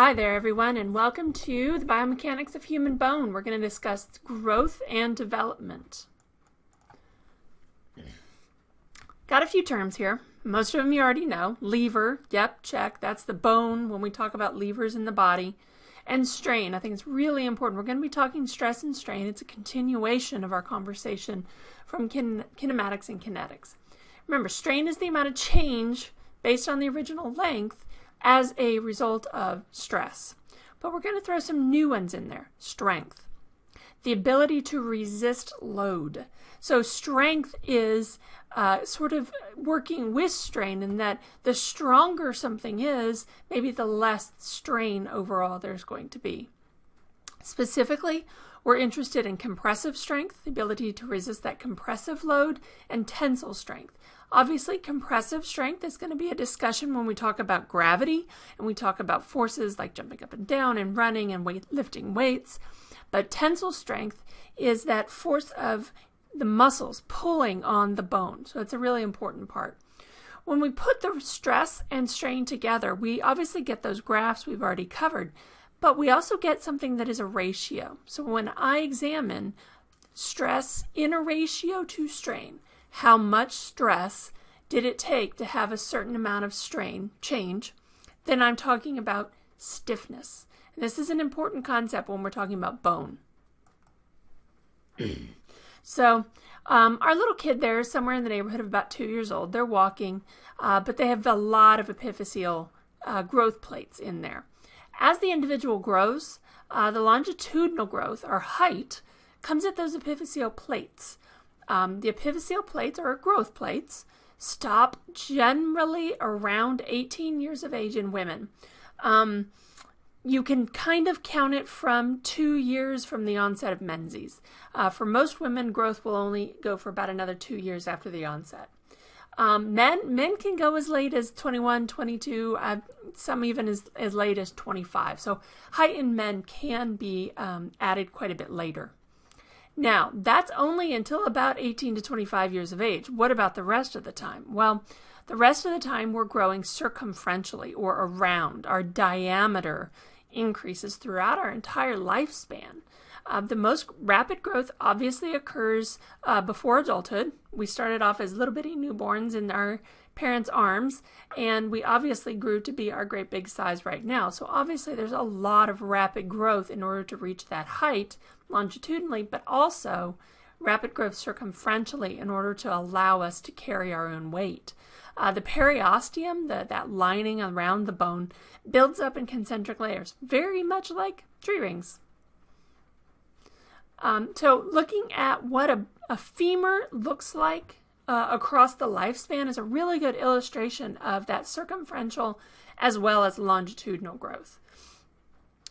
Hi there everyone, and welcome to the biomechanics of human bone. We're going to discuss growth and development. Got a few terms here. Most of them you already know. Lever, yep, check. That's the bone when we talk about levers in the body. And strain, I think it's really important. We're going to be talking stress and strain. It's a continuation of our conversation from kinematics and kinetics. Remember, strain is the amount of change based on the original length as a result of stress. But we're going to throw some new ones in there. Strength. The ability to resist load. So strength is sort of working with strain in that the stronger something is, maybe the less strain overall there's going to be. Specifically, we're interested in compressive strength, the ability to resist that compressive load, and tensile strength. Obviously, compressive strength is going to be a discussion when we talk about gravity and we talk about forces like jumping up and down and running and lifting weights. But tensile strength is that force of the muscles pulling on the bone. So it's a really important part. When we put the stress and strain together, we obviously get those graphs we've already covered, but we also get something that is a ratio. So when I examine stress in a ratio to strain, how much stress did it take to have a certain amount of strain change, then I'm talking about stiffness. And this is an important concept when we're talking about bone. So our little kid there is somewhere in the neighborhood of about 2 years old. They're walking, but they have a lot of epiphyseal growth plates in there. As the individual grows, the longitudinal growth, or height, comes at those epiphyseal plates. The epiphyseal plates, or growth plates, stop generally around 18 years of age in women. You can kind of count it from 2 years from the onset of menses. For most women, growth will only go for about another 2 years after the onset. Men can go as late as 21, 22, some even as late as 25. So height in men can be added quite a bit later. Now, that's only until about 18 to 25 years of age. What about the rest of the time? Well, the rest of the time we're growing circumferentially or around. Our diameter increases throughout our entire lifespan. The most rapid growth obviously occurs before adulthood. We started off as little bitty newborns in our parents' arms, and we obviously grew to be our great big size right now. So obviously there's a lot of rapid growth in order to reach that height longitudinally, but also rapid growth circumferentially in order to allow us to carry our own weight. The periosteum, that lining around the bone, builds up in concentric layers, very much like tree rings. So looking at what a femur looks like across the lifespan is a really good illustration of that circumferential as well as longitudinal growth.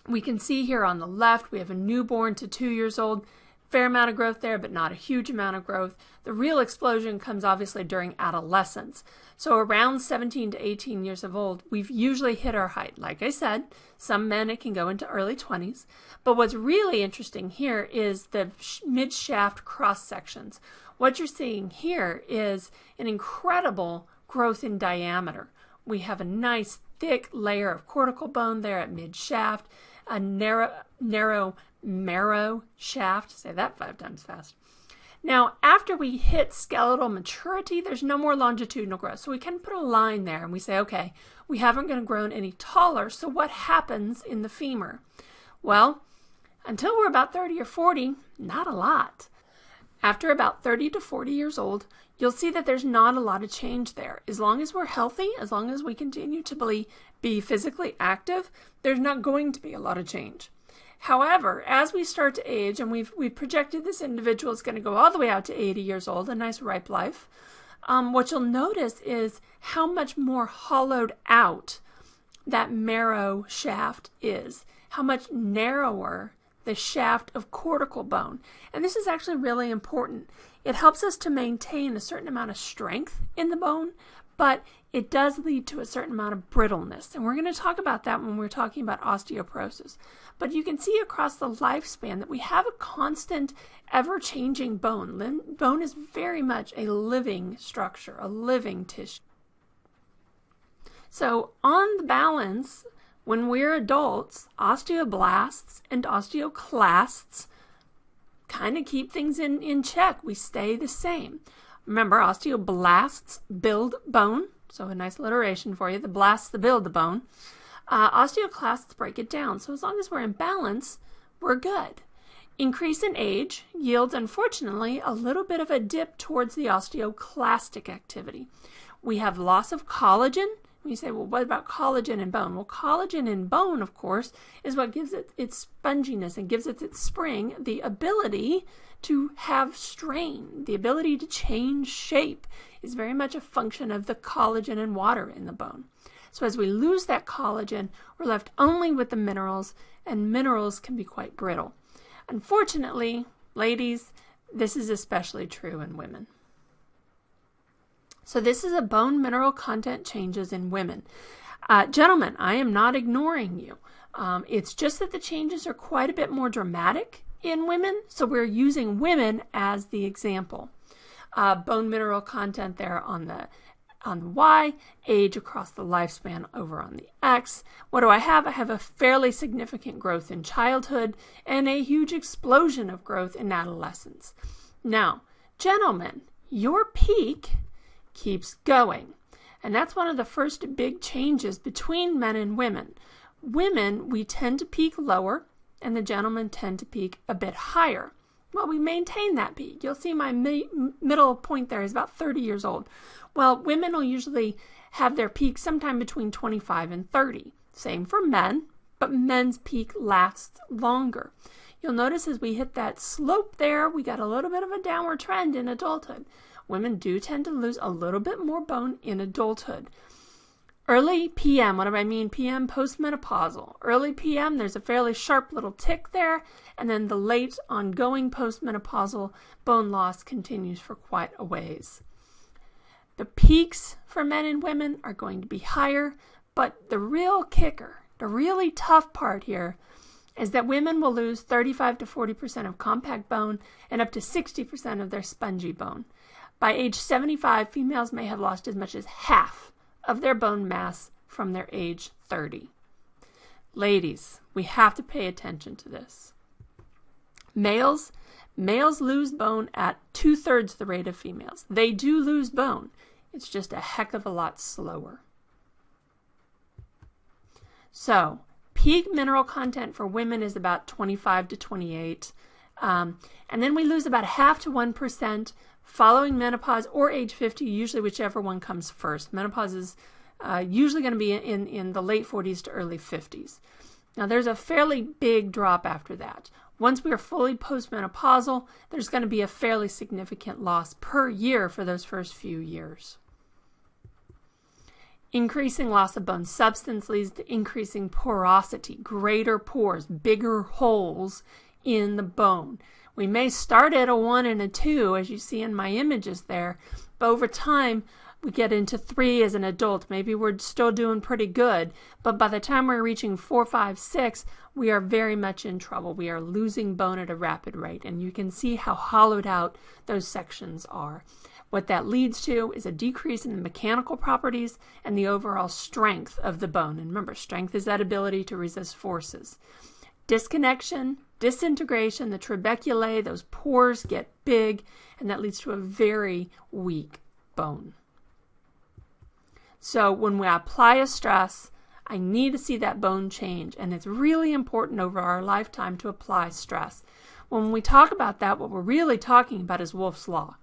We can see here on the left we have a newborn to 2 years old. Fair amount of growth there, but not a huge amount of growth. The real explosion comes obviously during adolescence. So around 17 to 18 years of old, we've usually hit our height. Like I said, some men it can go into early 20s. But what's really interesting here is the mid-shaft cross sections. What you're seeing here is an incredible growth in diameter. We have a nice thick layer of cortical bone there at mid-shaft, a narrow marrow shaft. Say that 5 times fast. Now, after we hit skeletal maturity, there's no more longitudinal growth. So we can put a line there and we say, okay, we haven't grown any taller. So what happens in the femur? Well, until we're about 30 or 40, not a lot. After about 30 to 40 years old, you'll see that there's not a lot of change there. As long as we're healthy, as long as we continue to be physically active, there's not going to be a lot of change. However, as we start to age, and we've projected this individual is going to go all the way out to 80 years old, a nice ripe life, what you'll notice is how much more hollowed out that marrow shaft is, how much narrower the shaft of cortical bone. And this is actually really important. It helps us to maintain a certain amount of strength in the bone, but it does lead to a certain amount of brittleness. And we're going to talk about that when we're talking about osteoporosis. But you can see across the lifespan that we have a constant, ever-changing bone. Bone is very much a living structure, a living tissue. So on the balance, When we're adults, osteoblasts and osteoclasts kind of keep things in check. We stay the same. Remember, osteoblasts build bone. So a nice alliteration for you. The blasts that build the bone. Osteoclasts break it down. So as long as we're in balance, we're good. Increase in age yields, unfortunately, a little bit of a dip towards the osteoclastic activity. We have loss of collagen. You say, well, what about collagen in bone? Well, collagen in bone, of course, is what gives it its sponginess and gives it its spring, the ability to have strain, the ability to change shape is very much a function of the collagen and water in the bone. So as we lose that collagen, we're left only with the minerals, and minerals can be quite brittle. Unfortunately, ladies, this is especially true in women. So this is a bone mineral content changes in women. Gentlemen, I am not ignoring you. It's just that the changes are quite a bit more dramatic in women, so we're using women as the example. Bone mineral content there on the Y, age across the lifespan over on the X. What do I have? I have a fairly significant growth in childhood and a huge explosion of growth in adolescence. Now, gentlemen, your peak keeps going. And that's one of the first big changes between men and women. Women, we tend to peak lower, and the gentlemen tend to peak a bit higher. Well, we maintain that peak. You'll see my middle point there is about 30 years old. Well, women will usually have their peak sometime between 25 and 30. Same for men, but men's peak lasts longer. You'll notice as we hit that slope there, we got a little bit of a downward trend in adulthood. Women do tend to lose a little bit more bone in adulthood. Early PM, what do I mean? PM postmenopausal. Early PM, there's a fairly sharp little tick there, and then the late ongoing postmenopausal bone loss continues for quite a ways. The peaks for men and women are going to be higher, but the real kicker, the really tough part here, is that women will lose 35 to 40% of compact bone and up to 60% of their spongy bone. By age 75, females may have lost as much as half of their bone mass from their age 30. Ladies, we have to pay attention to this. Males lose bone at 2/3 the rate of females. They do lose bone. It's just a heck of a lot slower. So, peak mineral content for women is about 25 to 28. And then we lose about half to 1% following menopause or age 50, usually whichever one comes first. Menopause is usually going to be in the late 40s to early 50s. Now, there's a fairly big drop after that. Once we are fully postmenopausal, there's going to be a fairly significant loss per year for those first few years. Increasing loss of bone substance leads to increasing porosity, greater pores, bigger holes in the bone. We may start at a 1 and a 2, as you see in my images there, but over time we get into 3 as an adult. Maybe we're still doing pretty good, but by the time we're reaching 4, 5, 6, we are very much in trouble. We are losing bone at a rapid rate, and you can see how hollowed out those sections are. What that leads to is a decrease in the mechanical properties and the overall strength of the bone. And remember, strength is that ability to resist forces. Disconnection, disintegration, the trabeculae, those pores get big, and that leads to a very weak bone. So when we apply a stress, I need to see that bone change, and it's really important over our lifetime to apply stress. When we talk about that, what we're really talking about is Wolff's Law.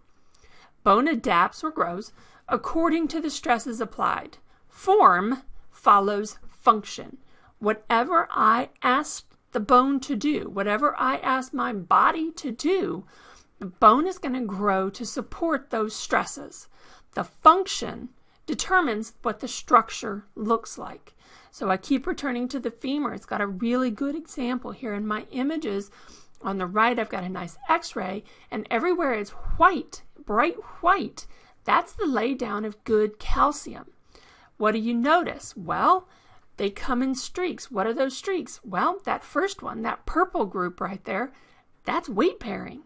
Bone adapts or grows according to the stresses applied. Form follows function. Whatever I ask the bone to do, whatever I ask my body to do, the bone is going to grow to support those stresses. The function determines what the structure looks like. So I keep returning to the femur. It's got a really good example here in my images. On the right, I've got a nice x-ray, and everywhere it's white, bright white. That's the laydown of good calcium. What do you notice? Well, they come in streaks. What are those streaks? Well, that first one, that purple group right there, that's weight bearing.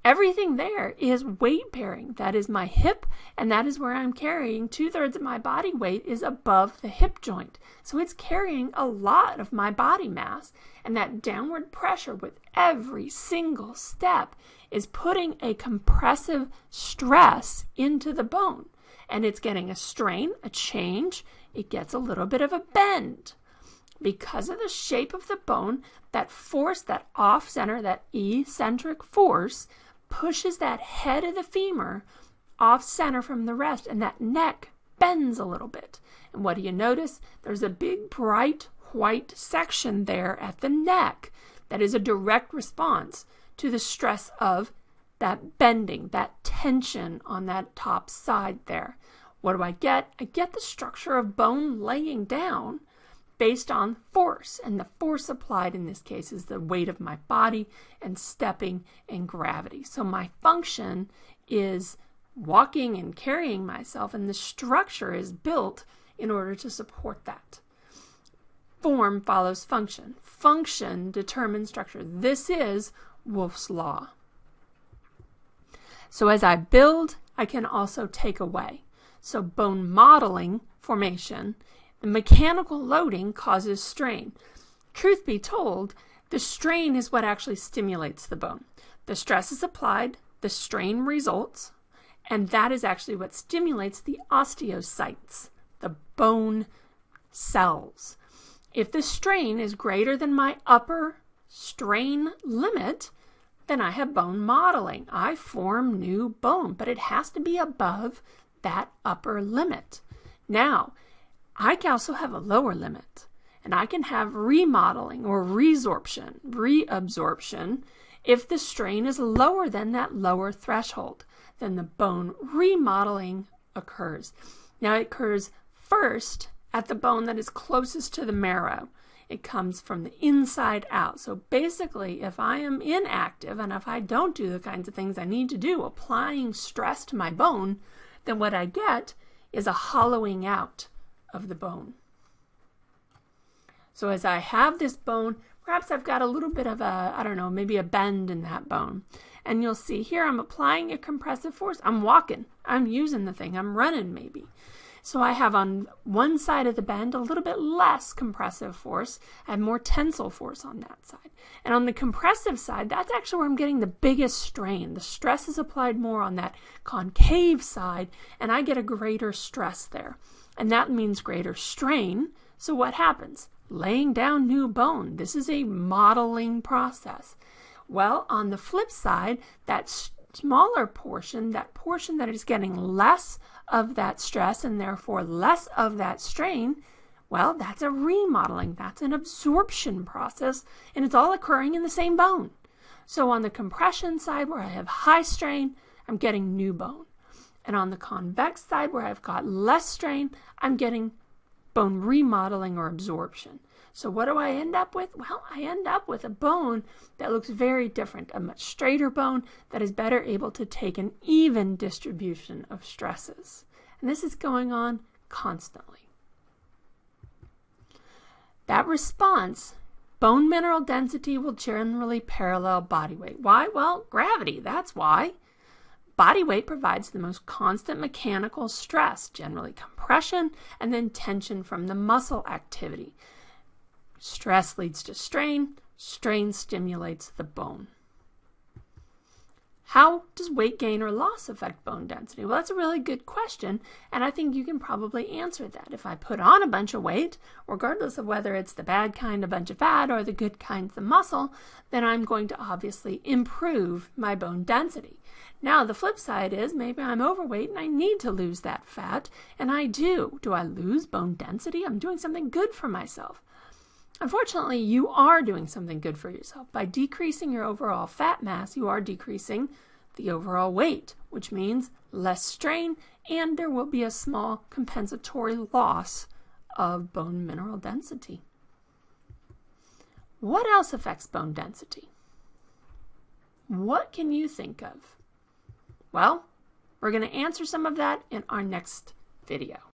Everything there is weight bearing. That is my hip, and that is where I'm carrying 2/3 of my body weight is above the hip joint. So it's carrying a lot of my body mass, and that downward pressure with every single step is putting a compressive stress into the bone. And it's getting a strain, a change. It gets a little bit of a bend. Because of the shape of the bone, that force, that off-center, that eccentric force, pushes that head of the femur off-center from the rest, and that neck bends a little bit. And what do you notice? There's a big, bright, white section there at the neck that is a direct response to the stress of that bending, that tension on that top side there. What do I get? I get the structure of bone laying down based on force, and the force applied in this case is the weight of my body and stepping and gravity. So my function is walking and carrying myself, and the structure is built in order to support that. Form follows function. Function determines structure. This is Wolff's Law. So as I build, I can also take away. So bone modeling formation, the mechanical loading causes strain. Truth be told, the strain is what actually stimulates the bone. The stress is applied, the strain results, and that is actually what stimulates the osteocytes, the bone cells. If the strain is greater than my upper strain limit, then I have bone modeling. I form new bone, but it has to be above that upper limit. Now, I can also have a lower limit, and I can have remodeling or reabsorption if the strain is lower than that lower threshold. Then the bone remodeling occurs. Now it occurs first at the bone that is closest to the marrow. It comes from the inside out. So basically, if I am inactive and if I don't do the kinds of things I need to do, applying stress to my bone, then what I get is a hollowing out of the bone. So as I have this bone, perhaps I've got a little bit of a, I don't know, maybe a bend in that bone. And you'll see here I'm applying a compressive force. I'm walking. I'm using the thing. I'm running maybe. So I have on one side of the bend a little bit less compressive force. I have more tensile force on that side. And on the compressive side, that's actually where I'm getting the biggest strain. The stress is applied more on that concave side, and I get a greater stress there. And that means greater strain. So what happens? Laying down new bone. This is a modeling process. Well, on the flip side, that smaller portion, that portion that is getting less of that stress and therefore less of that strain, well, that's a remodeling. That's an absorption process, and it's all occurring in the same bone. So on the compression side where I have high strain, I'm getting new bone. And on the convex side where I've got less strain, I'm getting bone remodeling or absorption. So what do I end up with? Well, I end up with a bone that looks very different, a much straighter bone that is better able to take an even distribution of stresses. And this is going on constantly. That response, bone mineral density will generally parallel body weight. Why? Well, gravity, that's why. Body weight provides the most constant mechanical stress, generally compression and then tension from the muscle activity. Stress leads to strain. Strain stimulates the bone. How does weight gain or loss affect bone density? Well, that's a really good question, and I think you can probably answer that. If I put on a bunch of weight, regardless of whether it's the bad kind, a bunch of fat, or the good kind, the muscle, then I'm going to obviously improve my bone density. Now, the flip side is maybe I'm overweight and I need to lose that fat, and I do. Do I lose bone density? I'm doing something good for myself. Unfortunately, you are doing something good for yourself. By decreasing your overall fat mass, you are decreasing the overall weight, which means less strain, and there will be a small compensatory loss of bone mineral density. What else affects bone density? What can you think of? Well, we're going to answer some of that in our next video.